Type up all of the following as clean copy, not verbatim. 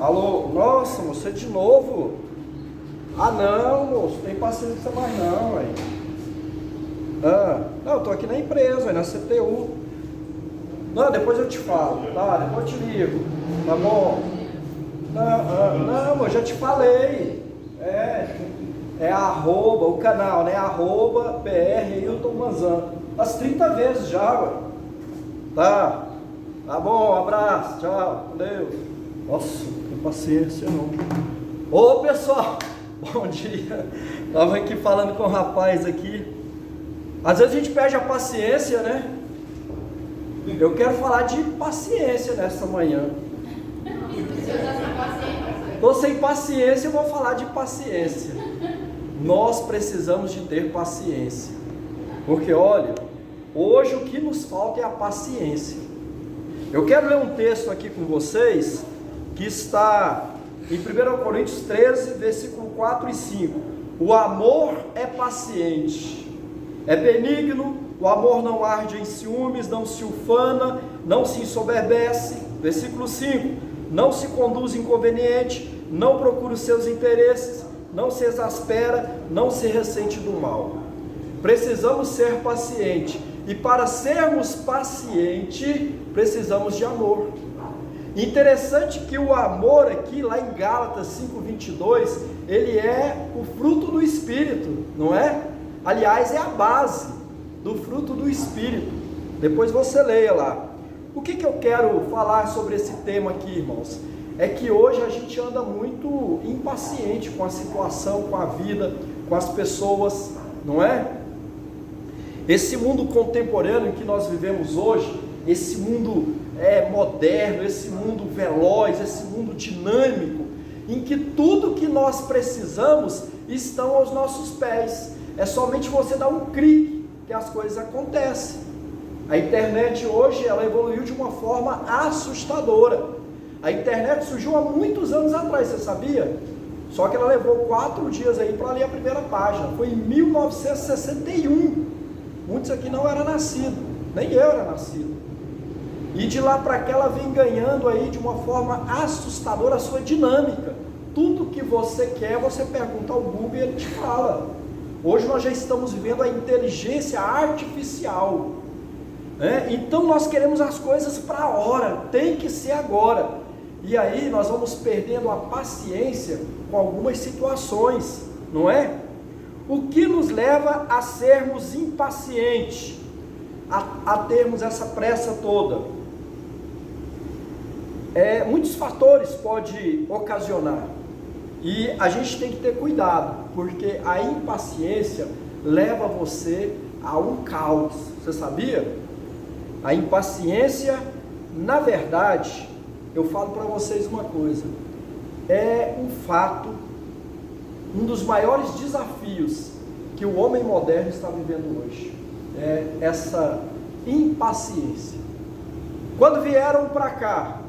Alô, nossa, você de novo? Ah não, moço, tem paciência mais não, aí. Não, eu tô aqui na empresa, na CTU. Não, depois eu te falo, tá? Depois eu te ligo, tá bom? Não, eu já te falei. É arroba, o canal, né? Arroba PR Hilton Manzano. As 30 vezes já, ué. Tá bom, um abraço, tchau, com Deus. Nossa, não tem paciência não. Ô pessoal, bom dia. Tava aqui falando com o rapaz aqui. Às vezes a gente perde a paciência, né? Eu quero falar de paciência nessa manhã. Tô sem paciência, eu vou falar de paciência. Nós precisamos de ter paciência. Porque olha, hoje o que nos falta é a paciência. Eu quero ler um texto aqui com vocês, que está em 1 Coríntios 13, versículo 4 e 5. O amor é paciente, é benigno, o amor não arde em ciúmes, não se ufana, não se ensoberbece. Versículo 5. Não se conduz inconveniente, não procura os seus interesses, não se exaspera, não se ressente do mal. Precisamos ser pacientes, e para sermos pacientes, precisamos de amor. Interessante que o amor aqui, lá em Gálatas 5:22, ele é o fruto do Espírito, não é? Aliás, é a base do fruto do Espírito. Depois você leia lá. O que eu quero falar sobre esse tema aqui, irmãos? É que hoje a gente anda muito impaciente com a situação, com a vida, com as pessoas, não é? Esse mundo contemporâneo que nós vivemos hoje, esse mundo moderno, esse mundo veloz, esse mundo dinâmico, em que tudo que nós precisamos estão aos nossos pés. É somente você dar um clique que as coisas acontecem. A internet hoje, ela evoluiu de uma forma assustadora. A internet surgiu há muitos anos atrás, você sabia? Só que ela levou 4 dias aí para ler a primeira página. Foi em 1961. Muitos aqui não eram nascidos, nem eu era nascido. E de lá para cá ela vem ganhando aí de uma forma assustadora a sua dinâmica. Tudo que você quer, você pergunta ao Google e ele te fala. Hoje nós já estamos vivendo a inteligência artificial, né? Então nós queremos as coisas para a hora, tem que ser agora. E aí nós vamos perdendo a paciência com algumas situações, não é? O que nos leva a sermos impacientes, a termos essa pressa toda? Muitos fatores pode ocasionar, e a gente tem que ter cuidado, porque a impaciência leva você a um caos. Você sabia? A impaciência, na verdade, eu falo para vocês uma coisa, é um fato, um dos maiores desafios que o homem moderno está vivendo hoje, é essa impaciência. Quando vieram para cá,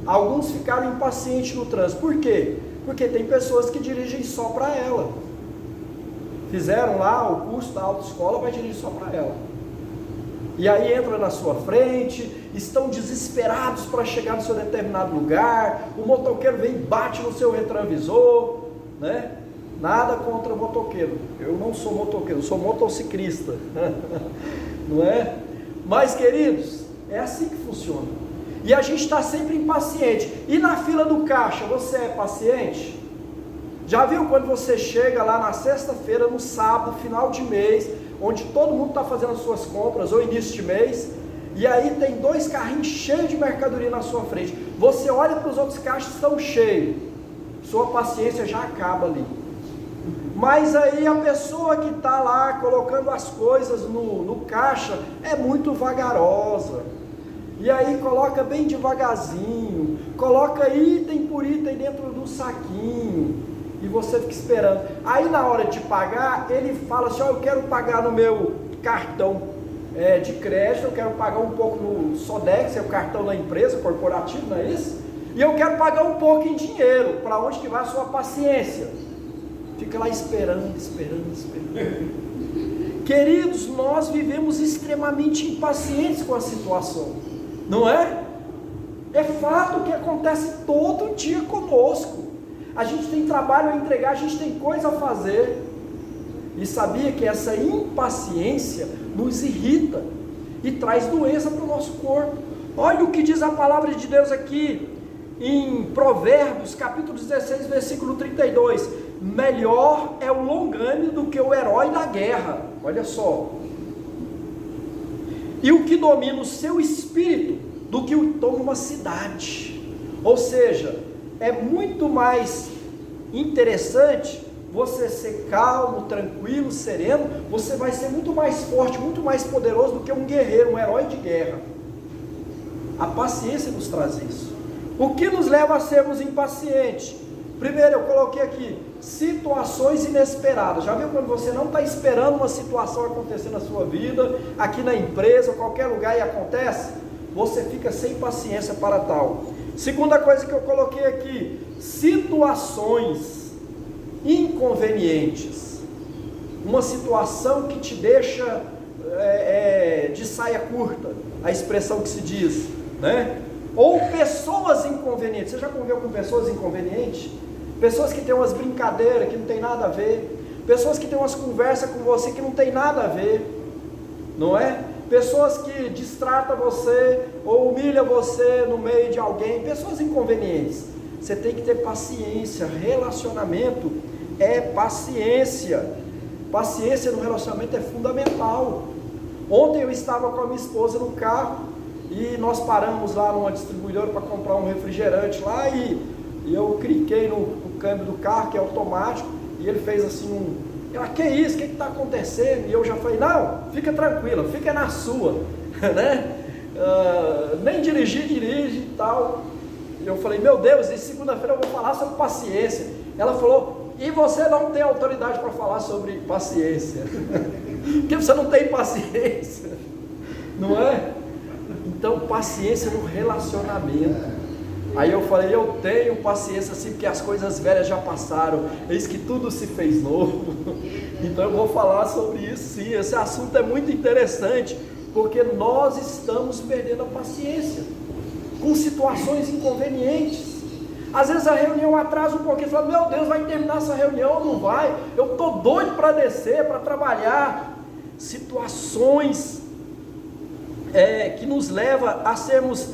alguns ficaram impacientes no trânsito. Por quê? Porque tem pessoas que dirigem só para ela. Fizeram lá o curso da autoescola, vai dirigir só para ela. E aí entra na sua frente, estão desesperados para chegar no seu determinado lugar, o motoqueiro vem e bate no seu retrovisor, né? Nada contra motoqueiro, eu não sou motoqueiro, eu sou motociclista, não é? Mas queridos, é assim que funciona, e a gente está sempre impaciente. E na fila do caixa, você é paciente? Já viu quando você chega lá na sexta-feira, no sábado, final de mês, onde todo mundo está fazendo as suas compras, ou início de mês, e aí tem 2 carrinhos cheios de mercadoria na sua frente, você olha para os outros caixas, estão cheios, sua paciência já acaba ali. Mas aí a pessoa que está lá colocando as coisas no caixa é muito vagarosa, e aí coloca bem devagarzinho, coloca item por item dentro do saquinho, e você fica esperando. Aí na hora de pagar, ele fala assim: eu quero pagar no meu cartão de crédito, eu quero pagar um pouco no Sodex, é o cartão da empresa, corporativo, não é isso? E eu quero pagar um pouco em dinheiro. Para onde que vai a sua paciência? Fica lá esperando. Queridos, nós vivemos extremamente impacientes com a situação, não é? É fato que acontece todo dia conosco. A gente tem trabalho a entregar, a gente tem coisa a fazer. E sabia que essa impaciência nos irrita e traz doença para o nosso corpo. Olha o que diz a palavra de Deus aqui em Provérbios, capítulo 16, versículo 32. Melhor é o longânime do que o herói da guerra. Olha só. E o que domina o seu espírito do que o toma uma cidade. Ou seja, é muito mais interessante você ser calmo, tranquilo, sereno. Você vai ser muito mais forte, muito mais poderoso do que um guerreiro, um herói de guerra. A paciência nos traz isso. O que nos leva a sermos impacientes? Primeiro, eu coloquei aqui, situações inesperadas. Já viu quando você não está esperando uma situação acontecer na sua vida, aqui na empresa, ou qualquer lugar, e acontece? Você fica sem paciência para tal. Segunda coisa que eu coloquei aqui, situações inconvenientes. Uma situação que te deixa de saia curta, a expressão que se diz, né? Ou pessoas inconvenientes. Você já conviveu com pessoas inconvenientes? Pessoas que têm umas brincadeiras que não tem nada a ver, pessoas que têm umas conversas com você que não tem nada a ver, não é? Pessoas que distratam você ou humilham você no meio de alguém, pessoas inconvenientes. Você tem que ter paciência. Relacionamento é paciência. Paciência no relacionamento é fundamental. Ontem eu estava com a minha esposa no carro e nós paramos lá numa distribuidora para comprar um refrigerante lá e eu cliquei no câmbio do carro, que é automático, e ele fez assim que isso, o que está acontecendo? E eu já falei, não, fica tranquila, fica na sua, né? Nem dirige e tal. E eu falei, meu Deus, e segunda-feira eu vou falar sobre paciência. Ela falou, e você não tem autoridade para falar sobre paciência, porque você não tem paciência, não é? Então, paciência no relacionamento. Aí eu falei, eu tenho paciência assim, porque as coisas velhas já passaram, eis que tudo se fez novo. Então eu vou falar sobre isso sim. Esse assunto é muito interessante, porque nós estamos perdendo a paciência com situações inconvenientes. Às vezes a reunião atrasa um pouquinho, fala, meu Deus, vai terminar essa reunião ou não vai? Eu estou doido para descer, para trabalhar. Situações que nos levam a sermos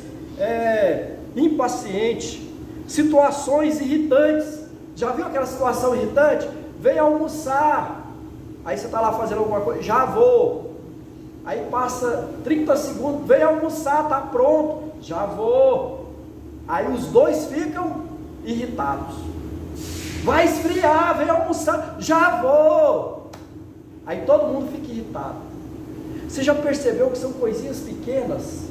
impacientes, situações irritantes. Já viu aquela situação irritante? Vem almoçar, aí você está lá fazendo alguma coisa, já vou. Aí passa 30 segundos, vem almoçar, está pronto, já vou. Aí os dois ficam irritados. Vai esfriar, vem almoçar, já vou. Aí todo mundo fica irritado. Você já percebeu que são coisinhas pequenas?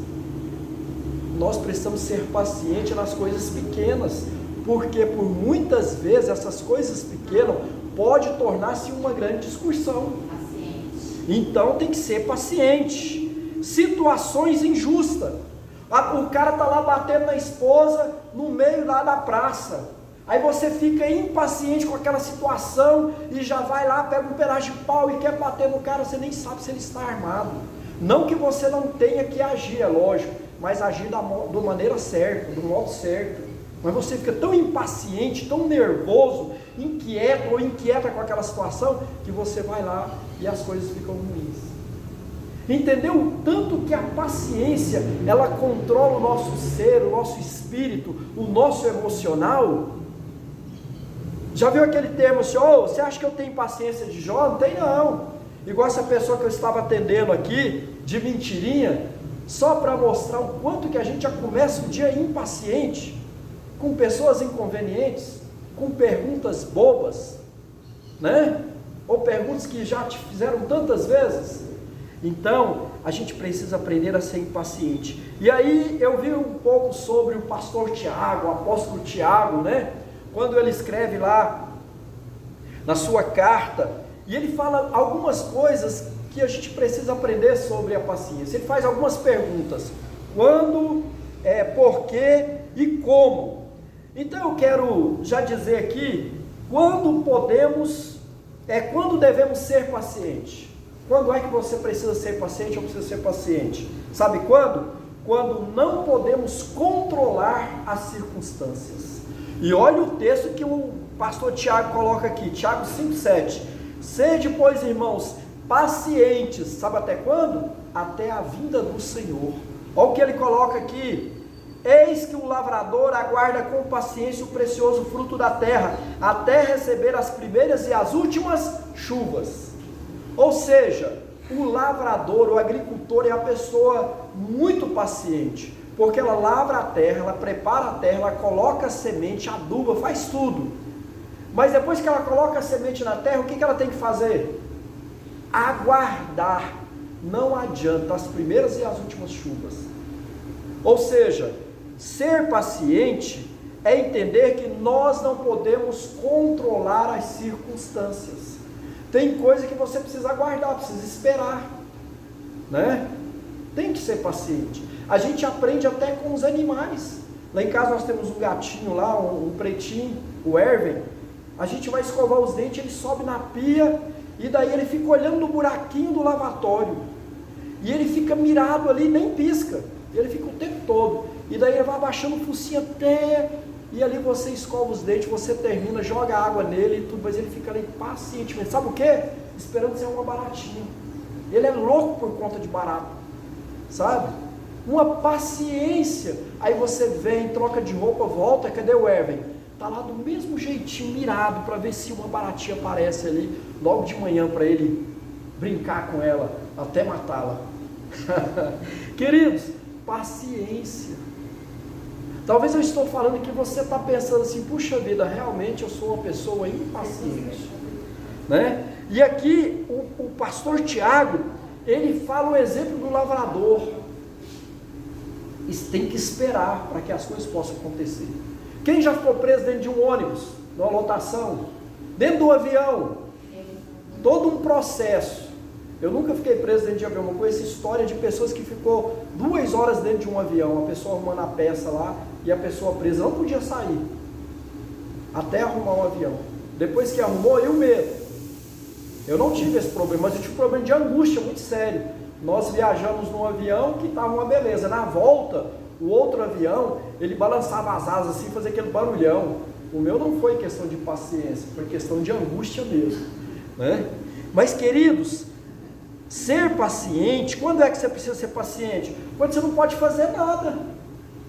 Nós precisamos ser pacientes nas coisas pequenas, porque por muitas vezes essas coisas pequenas podem tornar-se uma grande discussão. Então tem que ser paciente. Situações injustas. O cara está lá batendo na esposa no meio lá da praça. Aí você fica impaciente com aquela situação e já vai lá, pega um pedaço de pau e quer bater no cara, você nem sabe se ele está armado. Não que você não tenha que agir, é lógico, mas agir da maneira certa, do modo certo. Mas você fica tão impaciente, tão nervoso, inquieto ou inquieta com aquela situação, que você vai lá e as coisas ficam ruins. Entendeu o tanto que a paciência, ela controla o nosso ser, o nosso espírito, o nosso emocional? Já viu aquele termo assim, você acha que eu tenho paciência de Jó? Não tem não. Igual essa pessoa que eu estava atendendo aqui, de mentirinha, só para mostrar o quanto que a gente já começa o dia impaciente, com pessoas inconvenientes, com perguntas bobas, né? Ou perguntas que já te fizeram tantas vezes. Então, a gente precisa aprender a ser impaciente. E aí, eu vi um pouco sobre o pastor Tiago, o apóstolo Tiago, né? Quando ele escreve lá, na sua carta, e ele fala algumas coisas que a gente precisa aprender sobre a paciência. Ele faz algumas perguntas: quando, por quê e como. Então eu quero já dizer aqui, quando devemos ser pacientes. Quando é que você precisa ser paciente ou precisa ser paciente? Sabe quando? quando não podemos controlar as circunstâncias. E olha o texto que o pastor Tiago coloca aqui, Tiago 5,7. Sede, pois, irmãos, pacientes, sabe até quando? Até a vinda do Senhor. Olha o que ele coloca aqui: eis que o lavrador aguarda com paciência o precioso fruto da terra, até receber as primeiras e as últimas chuvas. Ou seja, o lavrador, o agricultor é a pessoa muito paciente, porque ela lavra a terra, ela prepara a terra, ela coloca a semente, aduba, faz tudo. Mas depois que ela coloca a semente na terra, o que ela tem que fazer? Aguardar. Não adianta, as primeiras e as últimas chuvas. Ou seja, ser paciente é entender que nós não podemos controlar as circunstâncias. Tem coisa que você precisa aguardar, precisa esperar, né? Tem que ser paciente. A gente aprende até com os animais. Lá em casa nós temos um gatinho lá, um pretinho, o Erwin. A gente vai escovar os dentes, ele sobe na pia, e daí ele fica olhando no buraquinho do lavatório, e ele fica mirado ali, nem pisca, ele fica o tempo todo, e daí ele vai abaixando o focinho até, e ali você escova os dentes, você termina, joga água nele e tudo, mas ele fica ali pacientemente, sabe o que? Esperando ser uma baratinha. Ele é louco por conta de barato, sabe? Uma paciência. Aí você vem, troca de roupa, volta, cadê o Erwin? Está lá do mesmo jeitinho, mirado, para ver se uma baratinha aparece ali, logo de manhã, para ele brincar com ela, até matá-la. Queridos, paciência. Talvez eu estou falando que você está pensando assim, puxa vida, realmente eu sou uma pessoa impaciente, né? E aqui o pastor Tiago, ele fala o exemplo do lavrador. Isso tem que esperar para que as coisas possam acontecer. Quem já ficou preso dentro de um ônibus, numa lotação, dentro do avião? Todo um processo. Eu nunca fiquei preso dentro de avião, mas conheço história de pessoas que ficou 2 horas dentro de um avião, a pessoa arrumando a peça lá, e a pessoa presa não podia sair, até arrumar um avião. Depois que arrumou, e o medo? Eu não tive esse problema, mas eu tive um problema de angústia muito sério. Nós viajamos num avião que estava uma beleza, na volta, o outro avião, ele balançava as asas assim, fazia aquele barulhão. O meu não foi questão de paciência, foi questão de angústia mesmo, né? Mas queridos, ser paciente, quando é que você precisa ser paciente? Quando você não pode fazer nada,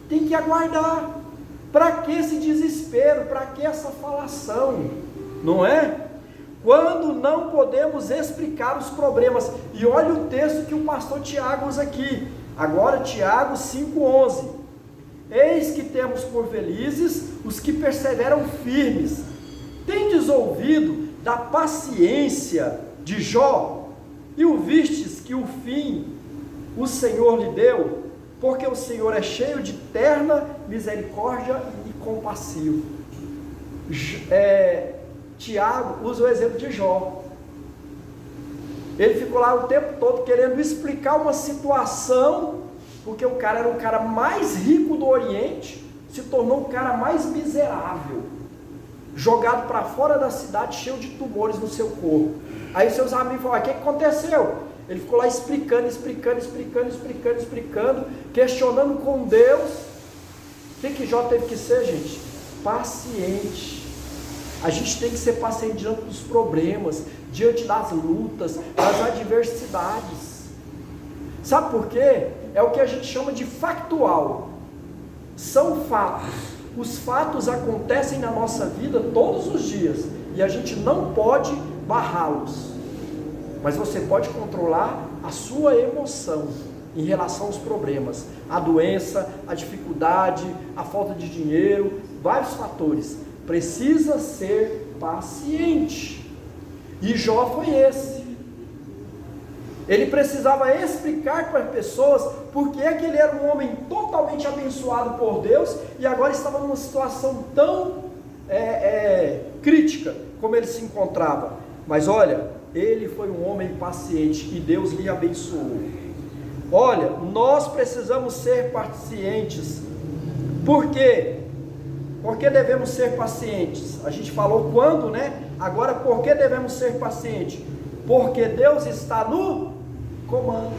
tem que aguardar. Para que esse desespero? Para que essa falação? Não é? Quando não podemos explicar os problemas. E olha o texto que o pastor Tiago usa aqui. Agora Tiago 5,11. Eis que temos por felizes os que perseveram firmes. Tendes ouvido da paciência de Jó, e o vistes que o fim o Senhor lhe deu, porque o Senhor é cheio de terna misericórdia e compassivo. Tiago usa o exemplo de Jó. Ele ficou lá o tempo todo querendo explicar uma situação, porque o cara era o cara mais rico do Oriente, se tornou o cara mais miserável, jogado para fora da cidade, cheio de tumores no seu corpo. Aí seus amigos falaram: o que aconteceu? Ele ficou lá explicando, questionando com Deus. O que Jó teve que ser, gente? Paciente. A gente tem que ser paciente diante dos problemas, diante das lutas, das adversidades. Sabe por quê? É o que a gente chama de factual. São fatos. Os fatos acontecem na nossa vida todos os dias, e a gente não pode barrá-los. Mas você pode controlar a sua emoção em relação aos problemas, a doença, a dificuldade, a falta de dinheiro, vários fatores. Precisa ser paciente. E Jó foi esse. Ele precisava explicar para as pessoas por que é que ele era um homem totalmente abençoado por Deus e agora estava numa situação tão crítica como ele se encontrava. Mas olha, ele foi um homem paciente e Deus lhe abençoou. Olha, nós precisamos ser pacientes. Por quê? Por que devemos ser pacientes? A gente falou quando, né? Agora, por que devemos ser pacientes? Porque Deus está no comando.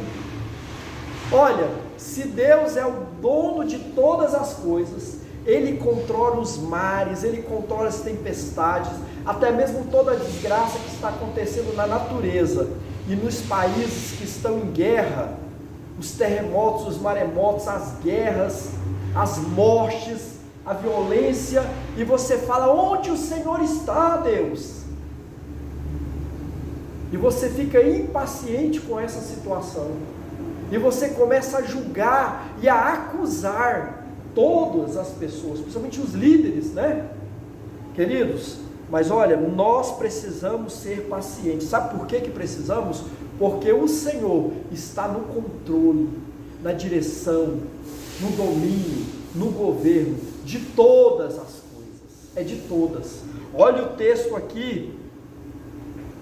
Olha, se Deus é o dono de todas as coisas, Ele controla os mares, Ele controla as tempestades, até mesmo toda a desgraça que está acontecendo na natureza e nos países que estão em guerra, os terremotos, os maremotos, as guerras, as mortes, a violência, e você fala: onde o Senhor está, Deus? E você fica impaciente com essa situação, e você começa a julgar e a acusar todas as pessoas, principalmente os líderes, né? Queridos, mas olha, nós precisamos ser pacientes. Sabe por que precisamos? Porque o Senhor está no controle, na direção, no domínio, no governo de todas as coisas, é de todas. Olha o texto aqui,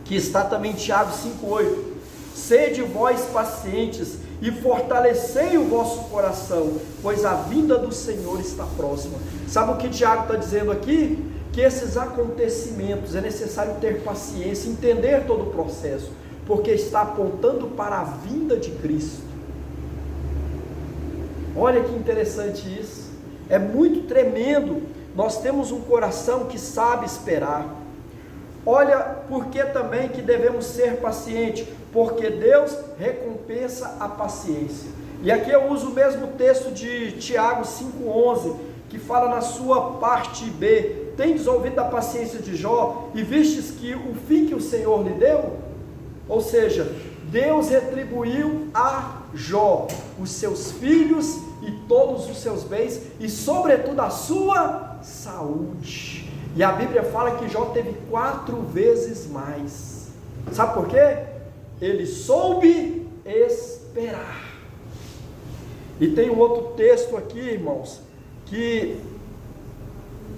que está também em Tiago 5,8: sede vós pacientes e fortalecei o vosso coração, pois a vinda do Senhor está próxima. Sabe o que Tiago está dizendo aqui? Que esses acontecimentos é necessário ter paciência, entender todo o processo, porque está apontando para a vinda de Cristo. Olha que interessante isso, é muito tremendo. Nós temos um coração que sabe esperar. Olha, por que também que devemos ser pacientes? Porque Deus recompensa a paciência. E aqui eu uso o mesmo texto de Tiago 5,11, que fala na sua parte B: tendes ouvido da paciência de Jó, e vistes que o fim que o Senhor lhe deu? Ou seja, Deus retribuiu a Jó os seus filhos e todos os seus bens, e sobretudo a sua saúde. E a Bíblia fala que Jó teve 4 vezes mais. Sabe por quê? Ele soube esperar. E tem um outro texto aqui, irmãos, que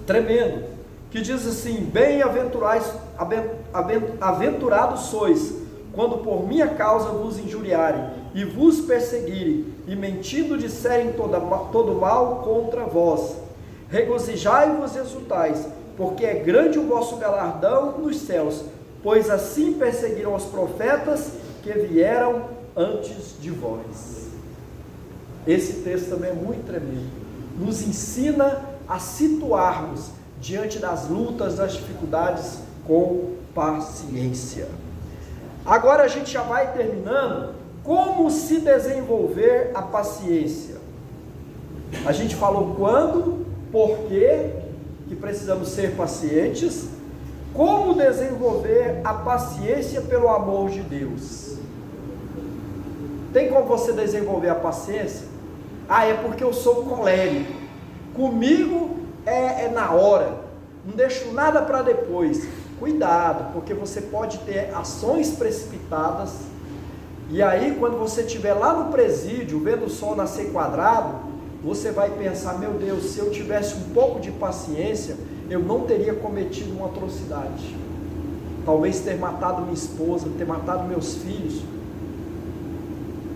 tremendo, que diz assim: bem-aventurados sois, quando por minha causa vos injuriarem, e vos perseguirem, e mentindo disserem todo mal contra vós. Regozijai-vos e exultais, porque é grande o vosso galardão nos céus, pois assim perseguiram os profetas que vieram antes de vós. Esse texto também é muito tremendo, nos ensina a situarmos diante das lutas, das dificuldades, com paciência. Agora a gente já vai terminando. Como se desenvolver a paciência? A gente falou quando, por que precisamos ser pacientes, como desenvolver a paciência pelo amor de Deus. Tem como você desenvolver a paciência? É porque eu sou colérico, comigo é na hora, não deixo nada para depois. Cuidado, porque você pode ter ações precipitadas, e aí quando você estiver lá no presídio, vendo o sol nascer quadrado, você vai pensar: meu Deus, se eu tivesse um pouco de paciência, eu não teria cometido uma atrocidade, talvez ter matado minha esposa, ter matado meus filhos,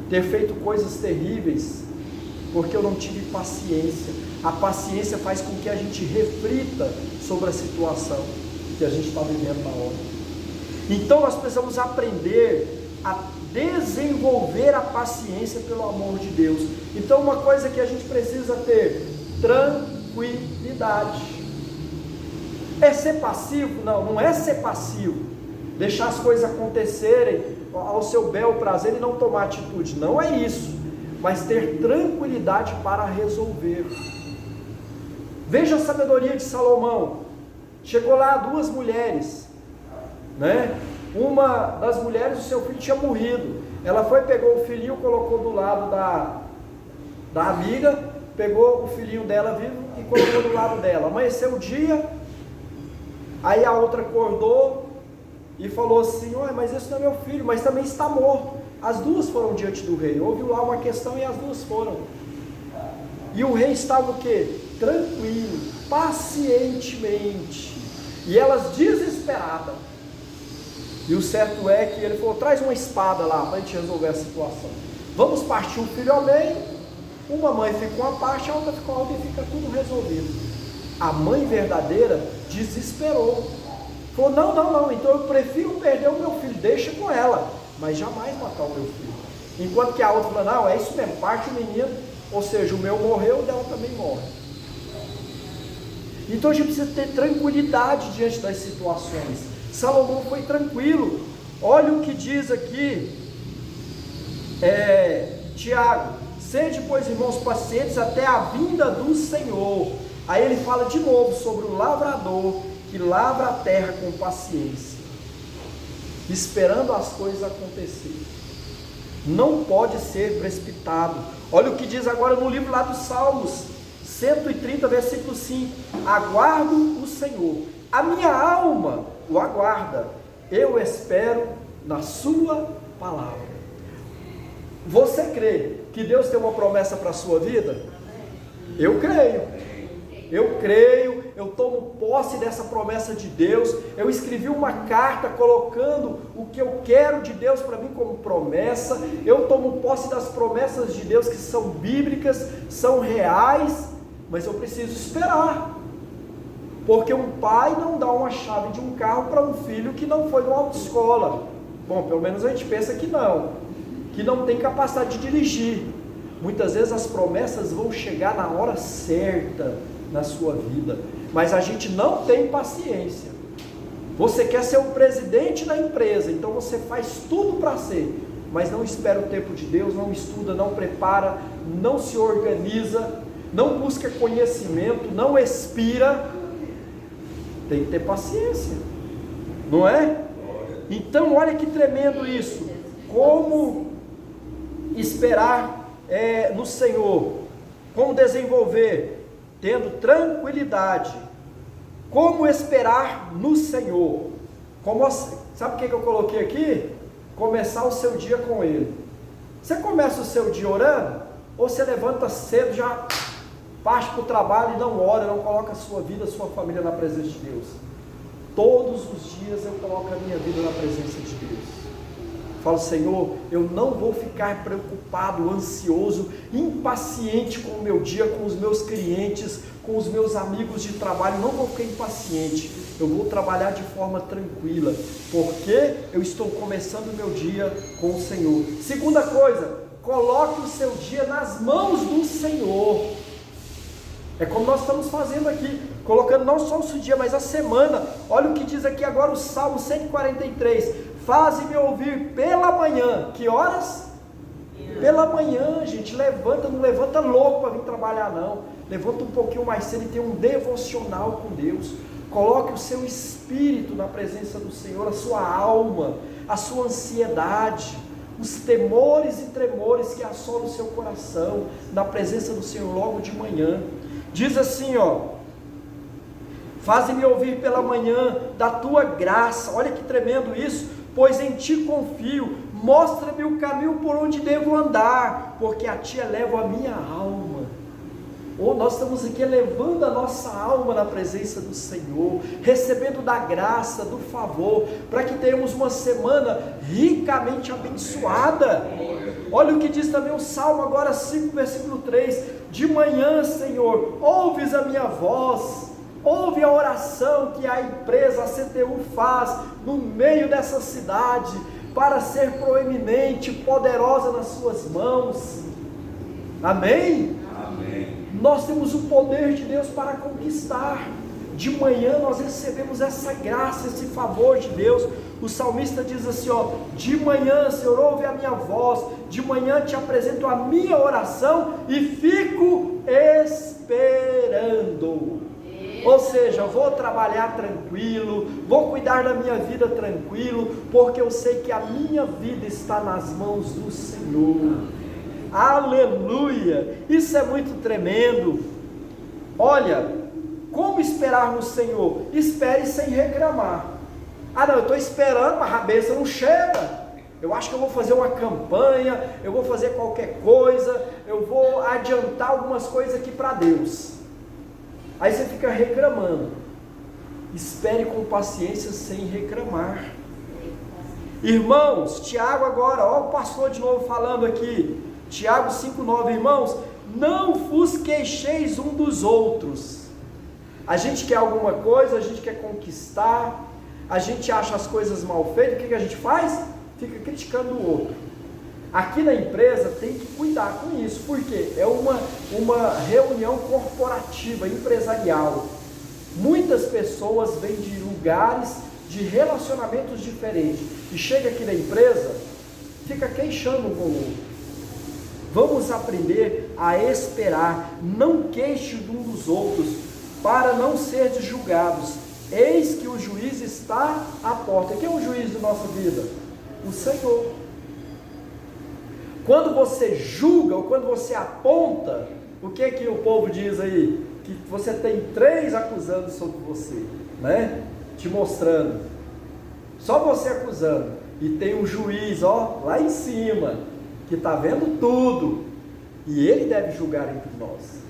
ter feito coisas terríveis, porque eu não tive paciência. A paciência faz com que a gente reflita sobre a situação que a gente está vivendo na hora. Então nós precisamos aprender a desenvolver a paciência pelo amor de Deus. Então uma coisa que a gente precisa ter: tranquilidade. É ser passivo? Não, não é ser passivo, deixar as coisas acontecerem ao seu bel prazer e não tomar atitude, não é isso, mas ter tranquilidade para resolver. Veja a sabedoria de Salomão. Chegou lá 2 mulheres, né? Uma das mulheres, o seu filho tinha morrido. Ela foi, pegou o filhinho, colocou do lado da amiga, pegou o filhinho dela vivo e colocou do lado dela. Amanheceu o dia, aí a outra acordou e falou assim: olha, mas esse não é meu filho, mas também está morto. As 2 foram diante do rei. Houve lá uma questão e as 2 foram. E o rei estava o quê? Tranquilo, pacientemente, e elas desesperadas. E o certo é que ele falou: traz uma espada lá para a gente resolver a situação. Vamos partir o filho ao meio, uma mãe fica com uma parte, a outra fica com a outra, e fica tudo resolvido. A mãe verdadeira desesperou, falou: não, então eu prefiro perder o meu filho, deixa com ela, mas jamais matar o meu filho. Enquanto que a outra fala, não, é isso mesmo, parte o menino, ou seja, o meu morreu, o dela também morre. Então a gente precisa ter tranquilidade diante das situações. Salomão foi tranquilo. Olha o que diz aqui, Tiago: sede, pois, irmãos, pacientes até a vinda do Senhor. Aí ele fala de novo sobre o lavrador que lavra a terra com paciência, esperando as coisas acontecerem. Não pode ser precipitado. Olha o que diz agora no livro lá dos Salmos 130, versículo 5: aguardo o Senhor, a minha alma o aguarda, eu espero na sua palavra. Você crê que Deus tem uma promessa para a sua vida? Eu creio. Eu tomo posse dessa promessa de Deus. Eu escrevi uma carta colocando o que eu quero de Deus para mim como promessa. Eu tomo posse das promessas de Deus que são bíblicas, são reais, mas eu preciso esperar. Porque um pai não dá uma chave de um carro para um filho que não foi numa autoescola. Bom, pelo menos a gente pensa que não tem capacidade de dirigir. Muitas vezes as promessas vão chegar na hora certa na sua vida, mas a gente não tem paciência. Você quer ser o presidente da empresa, então você faz tudo para ser, mas não espera o tempo de Deus, não estuda, não prepara, não se organiza, não busca conhecimento, não expira. Tem que ter paciência, não é? Então olha que tremendo isso. Como esperar no Senhor, como desenvolver, tendo tranquilidade. Como esperar no Senhor? Sabe o que eu coloquei aqui? Começar o seu dia com Ele. Você começa o seu dia orando? Ou você levanta cedo, já parte para o trabalho e não ora, não coloca a sua vida, a sua família na presença de Deus? Todos os dias eu coloco a minha vida na presença de Deus. Falo: Senhor, eu não vou ficar preocupado, ansioso, impaciente com o meu dia, com os meus clientes, com os meus amigos de trabalho. Não vou ficar impaciente. Eu vou trabalhar de forma tranquila, porque eu estou começando o meu dia com o Senhor. Segunda coisa, coloque o seu dia nas mãos do Senhor. É como nós estamos fazendo aqui, colocando não só o seu dia, mas a semana. Olha o que diz aqui agora o Salmo 143: faze-me ouvir pela manhã. Que horas? Pela manhã, gente. Levanta, não levanta louco para vir trabalhar não. Levanta um pouquinho mais cedo e tem um devocional com Deus. Coloque o seu espírito na presença do Senhor, a sua alma, a sua ansiedade, os temores e tremores que assolam o seu coração na presença do Senhor logo de manhã. Diz assim, faze-me ouvir pela manhã da tua graça. Olha que tremendo isso. Pois em ti confio, mostra-me o caminho por onde devo andar, porque a ti elevo a minha alma. Nós estamos aqui elevando a nossa alma na presença do Senhor, recebendo da graça, do favor, para que tenhamos uma semana ricamente abençoada. Olha o que diz também o Salmo agora 5, versículo 3: de manhã, Senhor, ouves a minha voz. Ouve a oração que a empresa, a CTU faz no meio dessa cidade, para ser proeminente, poderosa nas suas mãos. Amém? Amém. Nós temos o poder de Deus para conquistar. De manhã nós recebemos essa graça, esse favor de Deus. O salmista diz assim, de manhã, Senhor, ouve a minha voz, de manhã te apresento a minha oração e fico esperando. Ou seja, vou trabalhar tranquilo, vou cuidar da minha vida tranquilo, porque eu sei que a minha vida está nas mãos do Senhor. Aleluia! Isso é muito tremendo. Olha, como esperar no Senhor? Espere sem reclamar. Não, eu estou esperando, mas a bênção não chega. Eu acho que eu vou fazer uma campanha, eu vou fazer qualquer coisa, eu vou adiantar algumas coisas aqui para Deus. Aí você fica reclamando. Espere com paciência sem reclamar. Irmãos, Tiago agora, o pastor de novo falando aqui, Tiago 5,9, irmãos, não vos queixeis um dos outros. A gente quer alguma coisa, a gente quer conquistar, a gente acha as coisas mal feitas, o que a gente faz? Fica criticando o outro. Aqui na empresa tem que cuidar com isso, porque é uma reunião corporativa, empresarial. Muitas pessoas vêm de lugares, de relacionamentos diferentes, e chega aqui na empresa, fica queixando um com o outro. Vamos aprender a esperar, não queixe um dos outros, para não ser julgados. Eis que o juiz está à porta. Quem é o juiz da nossa vida? O Senhor. Quando você julga, ou quando você aponta, o que é que o povo diz aí? Que você tem 3 acusando sobre você, né? Te mostrando. Só você acusando. E tem um juiz, ó, lá em cima, que está vendo tudo. E ele deve julgar entre nós.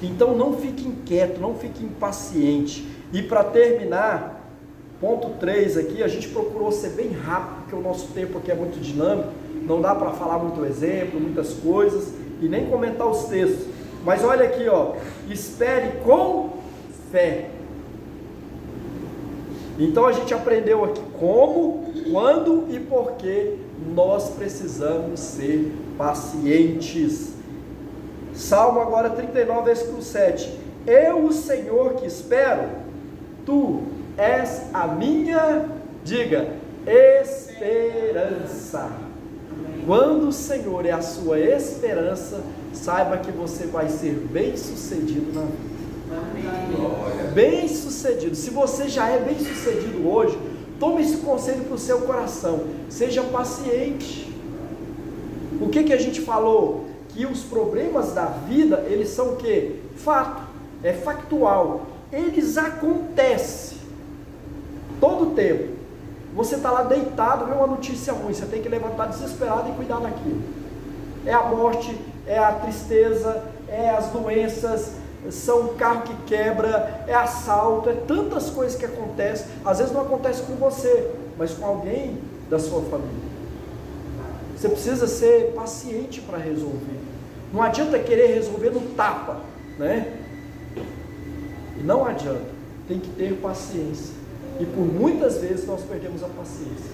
Então não fique inquieto, não fique impaciente. E para terminar, ponto 3 aqui, a gente procurou ser bem rápido, porque o nosso tempo aqui é muito dinâmico, não dá para falar muito exemplo, muitas coisas, e nem comentar os textos. Mas olha aqui, ó, espere com fé. Então a gente aprendeu aqui como, quando e por que nós precisamos ser pacientes. Salmo agora 39, versículo 7. Eu, o Senhor que espero, tu és a minha, diga, esperança. Quando o Senhor é a sua esperança, saiba que você vai ser bem sucedido na vida. Bem sucedido. Se você já é bem sucedido hoje, tome esse conselho para o seu coração. Seja paciente. O que a gente falou? Que os problemas da vida, eles são o quê? Fato. É factual. Eles acontecem todo o tempo. Você está lá deitado, vê uma notícia ruim, você tem que levantar desesperado e cuidar daquilo. É a morte, é a tristeza, é as doenças, são o carro que quebra, é assalto, é tantas coisas que acontecem. Às vezes não acontece com você, mas com alguém da sua família. Você precisa ser paciente para resolver. Não adianta querer resolver no tapa, né? Não adianta, tem que ter paciência. E por muitas vezes nós perdemos a paciência.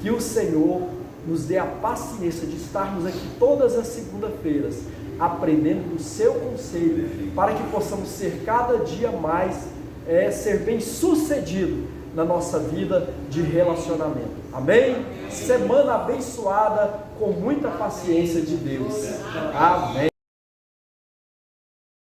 Que o Senhor nos dê a paciência de estarmos aqui todas as segundas-feiras, aprendendo do seu conselho, para que possamos ser cada dia mais, ser bem sucedido na nossa vida de relacionamento. Amém? Semana abençoada, com muita paciência de Deus. Amém.